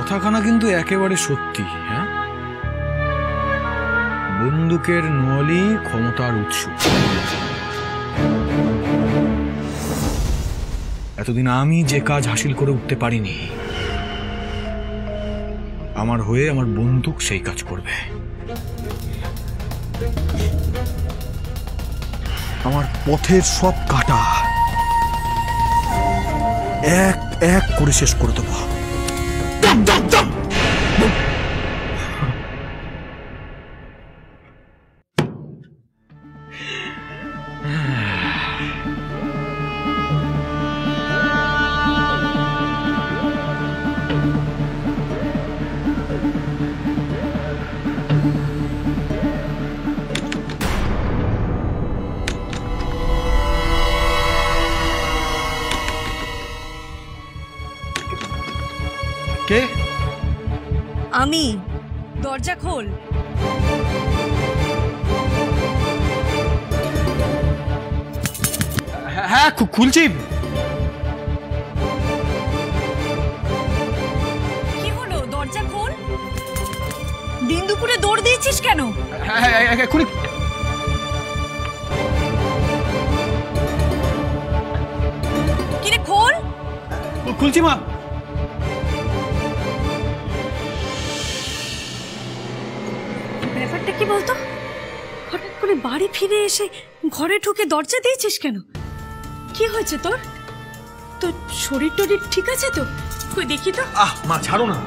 কথাখানা কিন্তু একেবারে সত্যি। হ্যাঁ, বন্দুকের নলি ক্ষমতার উৎস। এতদিন আমি যে কাজ হাসিল করে উঠতে পারিনি, আমার হয়ে আমার বন্দুক সেই কাজ করবে। আমার পথের সব কাটা এক এক করে শেষ করে দেবো। কে? আমি। দরজা খোল। হ্যাঁ, খুলছি। কি হলো? দরজা খোল। দিন দুপুরে দৌড় দিয়েছিস কেন? কিরে খোল। খুলছি মা। ব্যাপারটা কি বলতো? হঠাৎ করে বাড়ি ফিরে এসে ঘরে ঢুকে দরজা দিয়েছিস কেন? কি হয়েছে তোর? তোর শরীর টরীর ঠিক আছে তো? কই দেখি তো। মা ছাড়ো না,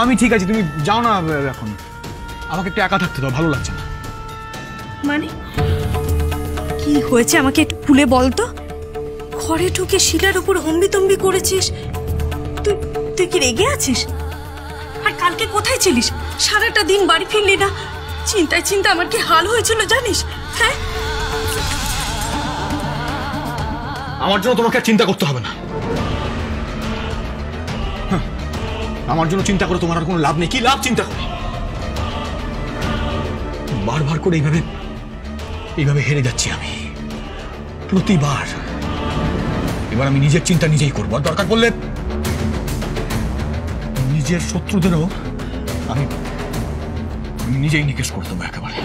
আমি ঠিক আছি, তুমি যাও না এখন। আমাকে একটু একা থাকতে দাও, ভালো লাগছে না। মানে কি হয়েছে আমাকে একটু খুলে বল তো। ঘরে ঢুকে শিলার উপর হম্বিতম্বি করেছিস। তুই কি রেগে আছিস? আর কালকে কোথায় ছিলিস? সারাটা দিন বাড়ি ফিরলি না। চিন্তায় চিন্তা আমার কি হাল হয়েছিল জানিস? হ্যাঁ, আমার জন্য তোমাকে চিন্তা করতে হবে না। আমার জন্য চিন্তা করে তোমার আর কোনো লাভ নেই। কি লাভ চিন্তা করে? বারবার করে এইভাবে হেরে যাচ্ছি আমি, প্রতিবার। এবার আমি নিজের চিন্তা নিজেই করবো, আর দরকার পড়লে নিজের শত্রুদেরও আমি নিজেই নিকেশ করতে হবে একেবারে।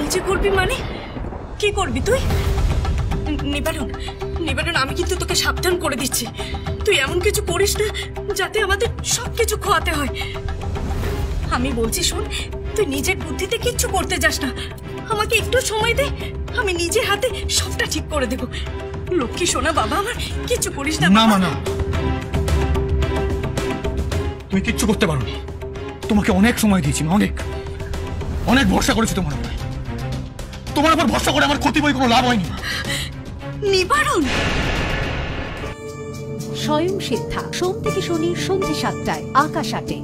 নিজে করবি মানে? কি করবি তুই? নিবারণ, আমি কিন্তু তোকে সাবধান করে দিচ্ছি। তুই এমন কিছু করিস না যাতে আমাদের সবকিছু খোয়াতে হয়। আমি বলছি শোন, তুই নিজের বুদ্ধিতে কিচ্ছু করতে যাস না। আমাকে একটু সময় দে, আমি নিজে হাতে সবটা ঠিক করে দেব। লক্ষ্মী সোনা বাবা আমার, কিচ্ছু করিস না। না মা, না, তুমি কিচ্ছু করতে পারো না। তোমাকে অনেক সময় দিয়েছি, অনেক অনেক ভরসা করেছি তোমার উপর। তোমার উপর ভরসা করে আমার ক্ষতি বই কোনো লাভ হয়নি। নিবারণ। স্বয়ং সিদ্ধা, সোম থেকে শনি সন্ধ্যে ৭টায়, আকাশ ৮-এ।